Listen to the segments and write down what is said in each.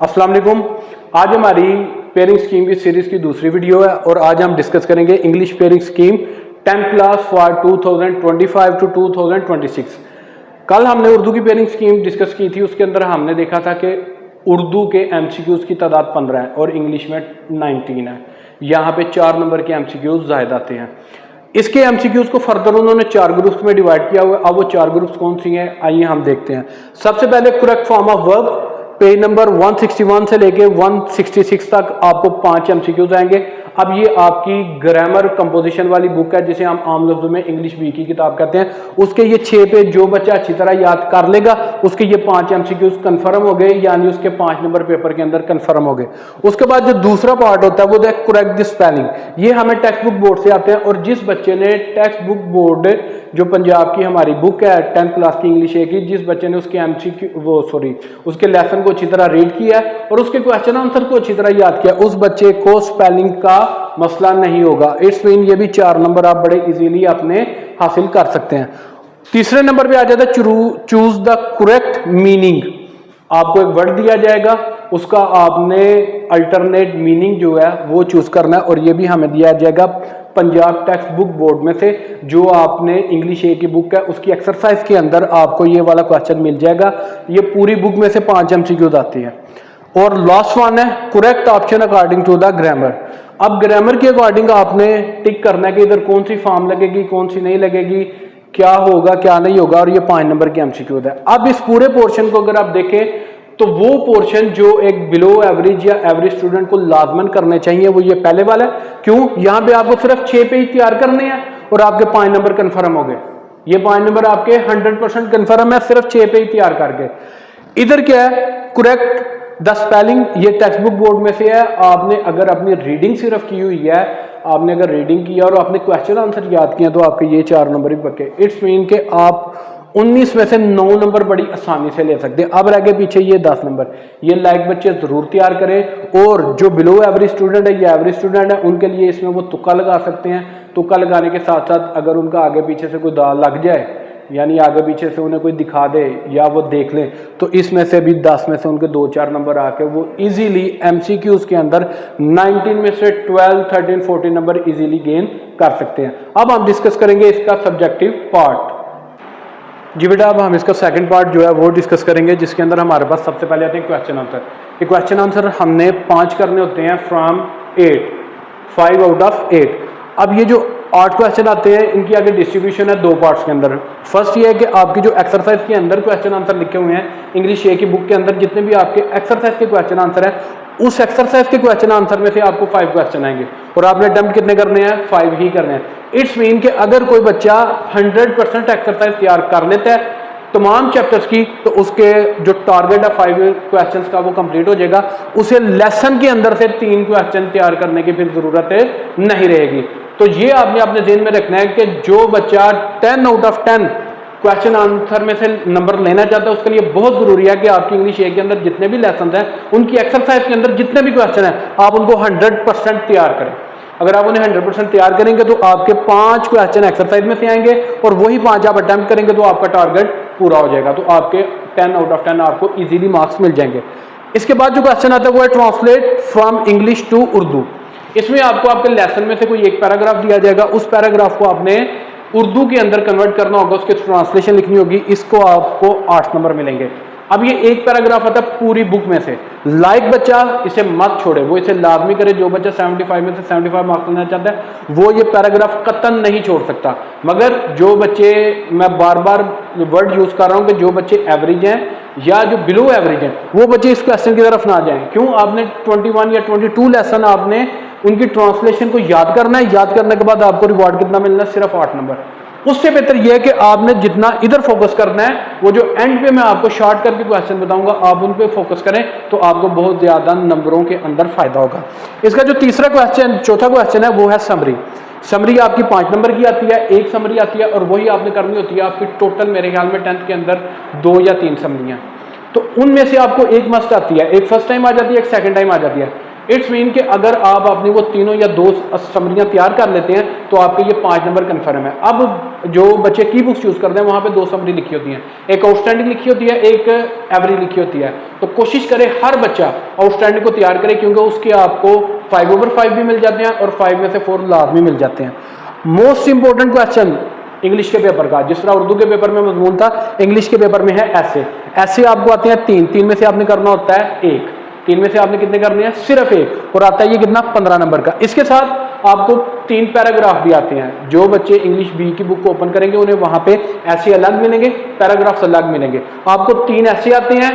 अस्सलाम वालेकुम। आज हमारी पेयरिंग स्कीम की सीरीज़ की दूसरी वीडियो है और आज हम डिस्कस करेंगे English pairing scheme 10th class for 2025 to 2026। कल हमने उर्दू की पेयरिंग स्कीम डिस्कस की थी, उसके अंदर हमने देखा था कि उर्दू के एमसीक्यूज़ की तादाद 15 है और इंग्लिश में 19 है। यहाँ पे 4 नंबर के एमसीक्यूज़ ज़ायद आते हैं। इसके एमसीक्यूज़ को फर्दर उन्होंने 4 ग्रुप्स में डिवाइड किया हुआ है। अब वो 4 ग्रुप्स कौन सी हैं, आइए हम देखते हैं। सबसे पहले correct form of verb, page number 161 से लेके 166 तक आपको 5 एमसीक्यूज आएंगे। अब ये आपकी ग्रामर कंपोजिशन वाली बुक है जिसे हम आम लफ्जों में इंग्लिश बी की किताब कहते हैं। उसके ये 6 पेज जो बच्चा अच्छी तरह याद कर लेगा उसके ये 5 एमसीक्यूज कंफर्म हो गए, यानी उसके 5 नंबर पेपर के अंदर कंफर्म हो गए। उसके बाद जो दूसरा पार्ट होता है वो है करेक्ट द स्पेलिंग। ये हमें टेक्स्ट बुक बोर्ड से आते हैं और जिस बच्चे ने टेक्स्ट बुक बोर्ड जो पंजाब की हमारी बुक है 10th क्लास की इंग्लिश ए की, जिस बच्चे ने उसके एमसीक्यू उसके लेसन को अच्छी तरह रीड किया और उसके क्वेश्चन आंसर को अच्छी तरह याद किया, उस बच्चे को स्पेलिंग का मसला नहीं होगा। इट्स मीन ये भी 4 नंबर आप बड़े इजीली अपने हासिल कर सकते हैं। तीसरे नंबर पे आ जाता है चूज द करेक्ट मीनिंग। आपको एक वर्ड दिया जाएगा, उसका आपने अल्टरनेट मीनिंग जो है वो चूज करना है और ये भी हमें दिया जाएगा पंजाब टेक्स्ट बुक बोर्ड में से। जो आपने इंग्लिश ए की बुक है उसकी एक्सरसाइज के अंदर आपको ये वाला क्वेश्चन मिल जाएगा। ये पूरी बुक में से 5 एमसीक्यूज आती है। और लास्ट वन है correct option according to the grammar. अब ग्रामर के अकॉर्डिंग आपने टिक करना है कि इधर कौन सी फॉर्म लगेगी, कौन सी नहीं लगेगी, क्या होगा क्या नहीं होगा, और ये 5 नंबर की एमसीक्यूज है। अब इस पूरे पोर्शन को अगर आप देखें तो वो पोर्शन जो एक बिलो एवरेज या एवरेज स्टूडेंट को लाजमन करने चाहिए वो ये पहले वाला है। क्यों? यहाँ पे आपको सिर्फ 6 पेज तैयार करने हैं और आपके 5 नंबर कंफर्म हो गए। ये 5 नंबर आपके 100% कंफर्म है सिर्फ 6 पेज तैयार करके। इधर क्या है, करेक्ट द स्पेलिंग, ये टेक्स्ट बुक बोर्ड में से है। आपने अगर अपनी रीडिंग सिर्फ की हुई है, आपने अगर रीडिंग किया और आपने क्वेश्चन आंसर याद किया तो आपके ये 4 नंबर ही पक्के। इट्स मीन के आप 19 में से 9 नंबर बड़ी आसानी से ले सकते हैं। अब रह गए पीछे ये 10 नंबर। ये लाइक बच्चे जरूर तैयार करें और जो बिलो एवरेज स्टूडेंट है या एवरेज स्टूडेंट है उनके लिए इसमें वो तुक्का लगा सकते हैं। तुक्का लगाने के साथ साथ अगर उनका आगे पीछे से कोई दाल लग जाए, यानी आगे पीछे से उन्हें कोई दिखा दे या वो देख लें, तो इसमें से भी 10 में से उनके 2-4 नंबर आके वो इजीली एमसीक्यूज के अंदर 19 में से 12, 13, 14 नंबर इजीली गेन कर सकते हैं। अब हम डिस्कस करेंगे इसका सब्जेक्टिव पार्ट। जी बेटा, अब हम इसका सेकंड पार्ट जो है वो डिस्कस करेंगे, जिसके अंदर हमारे पास सबसे पहले आते हैं क्वेश्चन आंसर। ये क्वेश्चन आंसर हमने 5 करने होते हैं फ्रॉम 8, 5 आउट ऑफ 8। अब ये जो 8 क्वेश्चन आते हैं इनकी आगे डिस्ट्रीब्यूशन है 2 पार्ट्स के अंदर। फर्स्ट ये है कि आपकी जो एक्सरसाइज के अंदर क्वेश्चन आंसर लिखे हुए हैं इंग्लिश ए की बुक के अंदर, जितने भी आपके एक्सरसाइज के क्वेश्चन आंसर हैं उस एक्सरसाइज के क्वेश्चन आंसर में से आपको 5 क्वेश्चन आएंगे और आपने अटेम्प्ट कितने करने हैं, 5 ही करने हैं। इट्स मीन कि अगर कोई बच्चा 100% एक्सरसाइज तैयार कर लेता है तमाम चैप्टर्स की, तो उसके जो टारगेट है 5 क्वेश्चंस का वो कंप्लीट हो जाएगा। उसे लेसन के अंदर से 3 क्वेश्चन तैयार करने की फिर जरूरत नहीं रहेगी। तो ये आपने अपने ज़हन में रखना है कि जो बच्चा 10 आउट ऑफ 10 क्वेश्चन आंसर में से नंबर लेना चाहता है उसके लिए बहुत जरूरी है कि आपकी इंग्लिश ए के अंदर जितने भी लेसन हैं उनकी एक्सरसाइज के अंदर जितने भी क्वेश्चन हैं आप उनको 100% तैयार करें। अगर आप उन्हें 100% तैयार करेंगे तो आपके 5 क्वेश्चन एक्सरसाइज में से आएंगे और वही 5 आप अटेम्प्ट करेंगे तो आपका टारगेट पूरा हो जाएगा। तो आपके 10 आउट ऑफ 10 आपको इजीली मार्क्स मिल जाएंगे। इसके बाद जो क्वेश्चन आता है वो है translate from English to Urdu. इसमें आपको आपके लेसन में से कोई एक पैराग्राफ दिया जाएगा, उस पैराग्राफ को आपने उर्दू के अंदर कन्वर्ट करना होगा, उसकी ट्रांसलेशन लिखनी होगी। इसको आपको 8 नंबर मिलेंगे। अब ये एक पैराग्राफ आता है पूरी बुक में से। लाइक बच्चा इसे मत छोड़े, वो इसे लाजमी करे। जो बच्चा 75 में से 75 मार्क्स लेना चाहता है वो ये पैराग्राफ कतन नहीं छोड़ सकता। मगर जो बच्चे, मैं बार बार वर्ड यूज कर रहा हूँ कि जो बच्चे एवरेज हैं या जो बिलो एवरेज हैं वो बच्चे इस क्वेश्चन की तरफ ना जाएं। क्यों? आपने 21 या 22 लेसन आपने उनकी ट्रांसलेशन को याद करना है। याद करने के बाद आपको रिवॉर्ड कितना मिलना है? सिर्फ 8 नंबर। उससे बेहतर यह है कि आपने जितना इधर फोकस करना है, वो जो एंड पे मैं आपको शॉर्ट करके क्वेश्चन बताऊंगा आप उन पे फोकस करें तो आपको बहुत ज्यादा नंबरों के अंदर फायदा होगा। इसका जो चौथा क्वेश्चन है वो है समरी। समरी आपकी 5 नंबर की आती है, एक समरी आती है और वही आपने करनी होती है। आपकी टोटल मेरे ख्याल में 10th के अंदर 2 या 3 समरियां, तो उनमें से आपको एक मस्ट आती है। एक फर्स्ट टाइम आ जाती है, एक सेकंड टाइम आ जाती है। इट्स मीन कि अगर आप अपनी वो तीनों या दो समरियां तैयार कर लेते हैं तो आपके ये 5 नंबर कन्फर्म है। अब जो बच्चे की बुक्स चूज करते हैं वहां पे 2 समरी लिखी होती हैं, एक आउटस्टैंडिंग लिखी होती है, एक एवरेज लिखी होती है। तो कोशिश करें हर बच्चा आउटस्टैंडिंग को तैयार करे, क्योंकि उसके आपको 5/5 भी मिल जाते हैं और 5 में से 4 लाजमी मिल जाते हैं। मोस्ट इंपॉर्टेंट क्वेश्चन इंग्लिश के पेपर का, जिस तरह उर्दू के पेपर में मजमून था, इंग्लिश के पेपर में है ऐसे। ऐसे आपको आते हैं 3 में से आपने करना होता है 1, 3 में से आपने कितने करने हैं, सिर्फ 1, और आता है ये कितना 15 नंबर का। इसके साथ आपको 3 पैराग्राफ भी आते हैं। जो बच्चे इंग्लिश बी की बुक को ओपन करेंगे उन्हें वहां पे ऐसे अलग मिलेंगे, पैराग्राफ्स अलग मिलेंगे। आपको 3 ऐसे आते हैं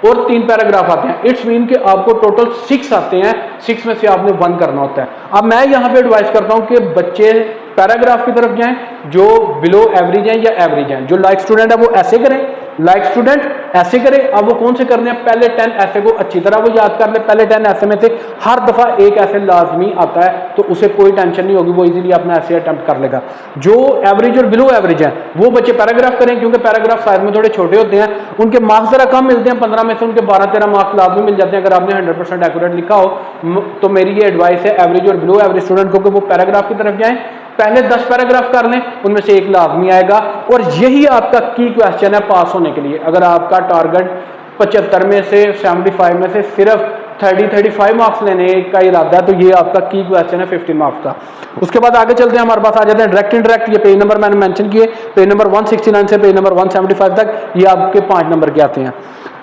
और 3 पैराग्राफ आते हैं। इट्स मीन कि आपको टोटल 6 आते हैं, 6 में से आपने 1 करना होता है। अब मैं यहाँ पे एडवाइस करता हूँ कि बच्चे पैराग्राफ की तरफ जाएं जो बिलो एवरेज हैं या एवरेज हैं। जो लाइक स्टूडेंट है वो ऐसे करें, लाइक स्टूडेंट ऐसे करें। अब वो कौन से करने हैं, पहले 10 ऐसे को अच्छी तरह वो याद कर ले। पहले 10 ऐसे में से हर दफा एक ऐसे लाजमी आता है, तो उसे कोई टेंशन नहीं होगी, वो इजीली अपना ऐसे अटेम्प्ट कर लेगा। जो एवरेज और बिलो एवरेज है वो बच्चे पैराग्राफ करें, क्योंकि पैराग्राफ साइज में थोड़े छोटे होते हैं, उनके मार्क्स जरा कम मिलते हैं। 15 में से उनके 12-13 मार्क्स लाजमी मिल जाते हैं अगर आपने 100% एक्यूरेट लिखा हो। तो मेरी ये एडवाइस है एवरेज और बिलो एवरेज स्टूडेंट को कि वो पैराग्राफ की तरफ जाएं, पहले 10 पैराग्राफ कर लें, उनमें से 1 लाजमी आएगा। और यही आपका की क्वेश्चन है पास होने के लिए। अगर आपका टारगेट 75 में से 75 में से सिर्फ 30-35 मार्क्स लेने का इरादा है, तो ये आपका की क्वेश्चन है 15 मार्क्स का। उसके बाद आगे चलते हैं, हमारे पास आ जाते हैं डायरेक्ट इनडायरेक्ट। ये पेज नंबर मैंने मेंशन किए, पेज नंबर 169 से पेज नंबर 175 तक ये आपके 5 नंबर के आते हैं।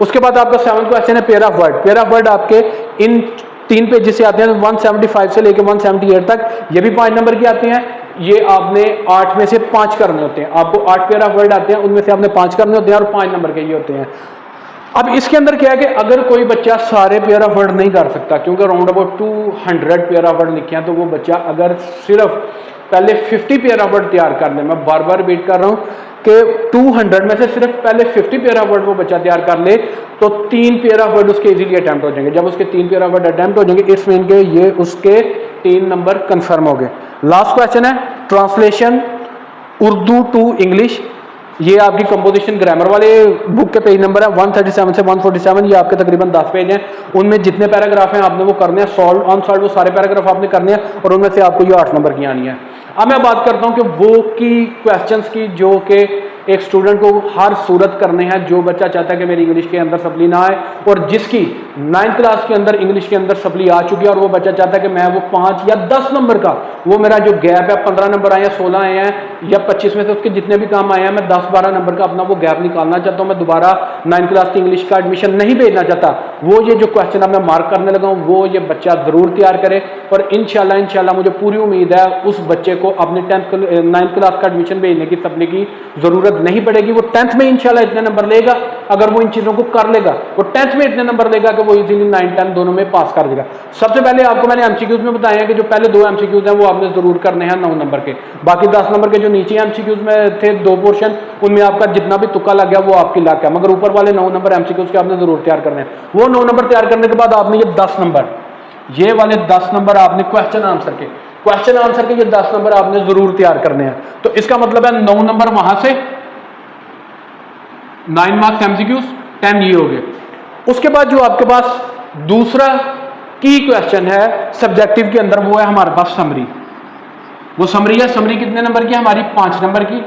उसके बाद आपका 7वां क्वेश्चन है pair of word. Pair of word आपके इन 3 पेजेस से आते हैं, 175 से लेकर 178 तक, ये भी 5 नंबर के आते हैं। ये आपने 8 में से 5 करने होते हैं। आपको 8 पेयर ऑफ वर्ड आते हैं, उनमें से आपने 5 करने होते हैं और 5 नंबर के ये होते हैं। अब इसके अंदर क्या है कि अगर कोई बच्चा सारे पेयर ऑफ वर्ड नहीं कर सकता, क्योंकि around about 200 pair of word लिखे हैं, तो वो बच्चा अगर सिर्फ पहले 50 पेयर ऑफ वर्ड तैयार कर ले, मैं बार बार रिपीट कर रहा हूं कि 200 में से सिर्फ पहले 50 पेयर ऑफ वर्ड वो बच्चा तैयार कर ले, तो 3 पेयर ऑफ वर्ड उसके इजीली अटेम्प्ट हो जाएंगे। जब उसके 3 पेयर ऑफ वर्ड अटेम्प्ट हो जाएंगे, इट्स मीन के ये उसके 3 नंबर कंफर्म हो गए। लास्ट क्वेश्चन है ट्रांसलेशन उर्दू टू इंग्लिश। ये आपकी कंपोजिशन ग्रामर वाले बुक के पेज नंबर है 137 से 147। ये आपके तकरीबन 10 पेज हैं, उनमें जितने पैराग्राफ हैं आपने वो करने हैं, सॉल्व अनसॉल्व वो सारे पैराग्राफ आपने करने हैं, और उनमें से आपको ये 8 नंबर की आनी है। अब मैं बात करता हूं कि वो की क्वेश्चंस की जो कि एक स्टूडेंट को हर सूरत करने हैं। जो बच्चा चाहता है कि मेरी इंग्लिश के अंदर सप्ली ना आए, और जिसकी 9th क्लास के अंदर इंग्लिश के अंदर सप्ली आ चुकी है, और वो बच्चा चाहता है कि मैं वो 5 या 10 नंबर का, वो मेरा जो गैप है 15 नंबर आए या 16 आए हैं या 25 में से उसके जितने भी काम आए हैं, मैं 10-12 नंबर का अपना वो गैप निकालना चाहता हूँ, मैं दोबारा 9th क्लास की इंग्लिश का एडमिशन नहीं भेजना चाहता, वो ये जो क्वेश्चन अब मैं मार्क करने लगा हूँ वो ये बच्चा जरूर तैयार करे। और इंशाल्लाह मुझे पूरी उम्मीद है उस बच्चे को अपने 9th क्लास का एडमिशन भेजने की सप्ली की जरूरत नहीं पड़ेगी। वो 10th में इंशाल्लाह इतने नंबर लेगा, अगर वो इन चीजों को कर लेगा, वो 10th में इतने नंबर लेगा कि वो इजीली 9-10 दोनों में पास कर देगा। सबसे पहले आपको मैंने एमसीक्यूज में बताया है कि जो पहले 2 एमसीक्यूज हैं वो आपने जरूर करने हैं 9 नंबर के। बाकी 10 नंबर के जो नीचे एमसीक्यूज में थे 2 पोर्शन, उनमें आपका जितना भी तुक्का लग गया वो आपकी लक है, मगर ऊपर वाले 9 नंबर एमसीक्यूज के आपने जरूर तैयार करने हैं। वो 9 नंबर तैयार करने के बाद आपने ये 10 नंबर, ये वाले 10 नंबर आपने क्वेश्चन आंसर के ये 10 नंबर आपने जरूर तैयार करने हैं। तो इसका मतलब है 9 नंबर वहां से, 9 मार्क्स एमसीक्यूज, 10 ये हो गए। उसके बाद जो आपके पास दूसरा की क्वेश्चन है सब्जेक्टिव के अंदर, वो है हमारे पास समरी। वो समरी है, समरी कितने नंबर की है हमारी, 5 नंबर की,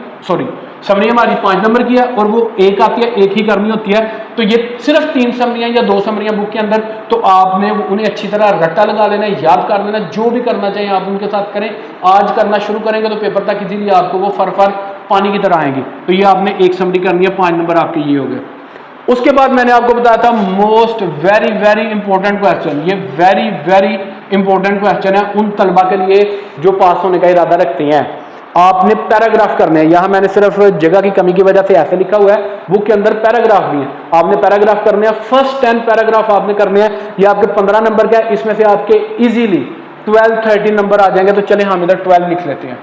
समरी हमारी 5 नंबर की है, और वो एक आती है, एक ही करनी होती है। तो ये सिर्फ 3 समरियां या 2 समरियां बुक के अंदर, तो आपने उन्हें अच्छी तरह रट्टा लगा लेना, याद कर लेना, जो भी करना चाहिए आप उनके साथ करें। आज करना शुरू करेंगे तो पेपर तक इजीली आपको वो फर पानी की तरह आएंगी। तो ये आपने एक समरी करनी है, 5 नंबर आपके ये हो गए। उसके बाद मैंने आपको बताया था मोस्ट वेरी इंपॉर्टेंट क्वेश्चन, ये वेरी इंपॉर्टेंट क्वेश्चन है उन तलबा के लिए जो पास होने का इरादा रखते हैं। आपने पैराग्राफ करने हैं, यहां मैंने सिर्फ जगह की कमी की वजह से ऐसे लिखा हुआ है, बुक के अंदर पैराग्राफ भी है, आपने पैराग्राफ करने हैं। फर्स्ट 10 पैराग्राफ आपने करने हैं, ये आपके 15 नंबर का है, इसमें से आपके इजीली 12-13 नंबर आ जाएंगे। तो चले हम इधर 12 लिख लेते हैं।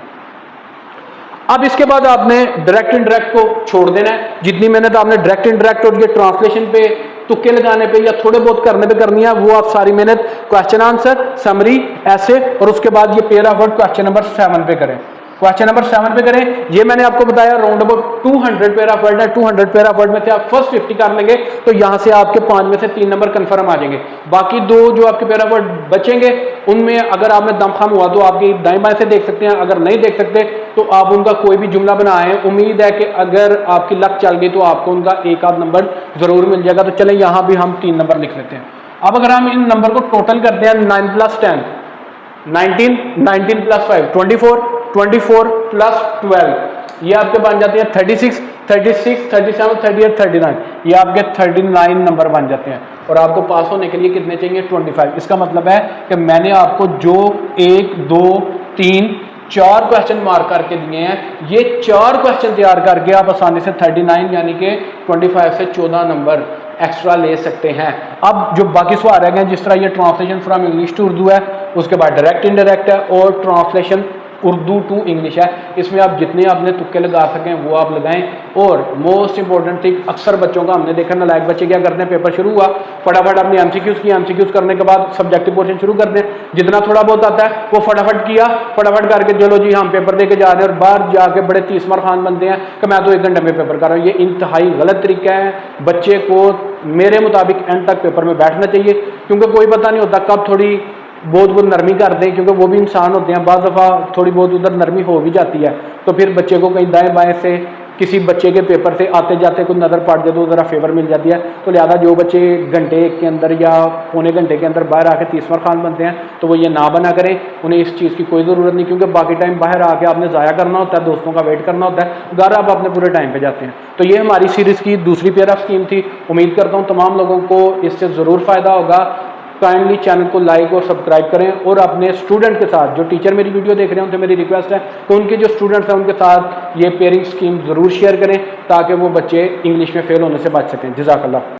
अब इसके बाद आपने डायरेक्ट इनडायरेक्ट को छोड़ देना है, जितनी मेहनत आपने डायरेक्ट इनडायरेक्ट और ये ट्रांसलेशन पे, तुक्के लगाने पे या थोड़े बहुत करने पे करनी है, वो आप सारी मेहनत क्वेश्चन आंसर, समरी, ऐसे, और उसके बाद ये pair of word question number 7 पे करें। क्वेश्चन नंबर 7 पे करें। ये मैंने आपको बताया round about 200 pair of word है। 200 पेयर ऑफ वर्ड में से आप फर्स्ट 50 कर लेंगे तो यहां से आपके 5 में से 3 नंबर कंफर्म आ जाएंगे। बाकी 2 जो आपके पेयर ऑफ वर्ड बचेंगे उनमें अगर आप में दमखम हुआ तो आपके दाएं बाएं से देख सकते हैं, अगर नहीं देख सकते तो आप उनका कोई भी जुमला बनाएं। उम्मीद है कि अगर आपकी लक चल गई तो आपको उनका एक आध नंबर जरूर मिल जाएगा। तो चलें यहां भी हम 3 नंबर लिख लेते हैं। अब अगर हम इन नंबर को टोटल करते हैं 9 + 10 19, 19 + 5 24, 24 + 12 ये आपके बन जाते हैं 36, 36, 37, 38, 39 ये आपके 39 नंबर बन जाते हैं। और आपको पास होने के लिए कितने चाहिए? 25। इसका मतलब है कि मैंने आपको जो 1, 2, 3, 4 क्वेश्चन मार्क करके दिए हैं, ये 4 क्वेश्चन तैयार करके आप आसानी से 39 यानी कि 25 से 14 नंबर एक्स्ट्रा ले सकते हैं। अब जो बाकी सवाल रह गए, जिस तरह ये translation from English to Urdu है, उसके बाद डायरेक्ट इनडायरेक्ट है और ट्रांसलेशन उर्दू टू इंग्लिश है। इसमें आप जितने आपने तुक्के लगा सकें वो आप लगाएं। और मोस्ट इंपॉर्टेंट थिंग, अक्सर बच्चों का हमने देखा नालायक बच्चे क्या करते हैं, पेपर शुरू हुआ फटाफट अपनी एमसीक्यूज की, एमसीक्यूज करने के बाद सब्जेक्टिव पोर्शन शुरू कर दें। जितना थोड़ा बहुत आता है वो फटाफट किया, फटाफट करके चलो जी हम पेपर दे के जा रहे हैं और बाहर जाके बड़े तीसमार खान बनते हैं कि मैं तो 1 घंटे में पेपर कर रहा हूँ। ये इंतहाई गलत तरीका है। बच्चे को मेरे मुताबिक एंड तक पेपर में बैठना चाहिए, क्योंकि कोई पता नहीं होता कब थोड़ी बहुत नरमी कर दें, क्योंकि वो भी इंसान होते हैं। बाद दफ़ा थोड़ी बहुत उधर नरमी हो भी जाती है तो फिर बच्चे को कहीं दाएं बाएं से किसी बच्चे के पेपर से आते जाते कोई नज़र पड़ जाए तो ज़रा फेवर मिल जाती है। तो लिहाजा जो बच्चे घंटे के अंदर या पौने घंटे के अंदर बाहर आके तीसवार खान बनते हैं तो वो ये ना बना करें। उन्हें इस चीज़ की कोई ज़रूरत नहीं, क्योंकि बाकी टाइम बाहर आके आपने ज़ाया करना होता है, दोस्तों का वेट करना होता है, घर आप अपने पूरे टाइम पर जाते हैं। तो ये हमारी सीरीज़ की दूसरी पेयर ऑफ स्कीम थी। उम्मीद करता हूँ तमाम लोगों को इससे ज़रूर फ़ायदा होगा। काइंडली चैनल को लाइक और सब्सक्राइब करें और अपने स्टूडेंट के साथ, जो टीचर मेरी वीडियो देख रहे हैं उनसे मेरी रिक्वेस्ट है कि उनके जो स्टूडेंट्स हैं उनके साथ ये पेयरिंग स्कीम ज़रूर शेयर करें ताकि वो बच्चे इंग्लिश में फेल होने से बच सकें। जज़ाकल्लाह।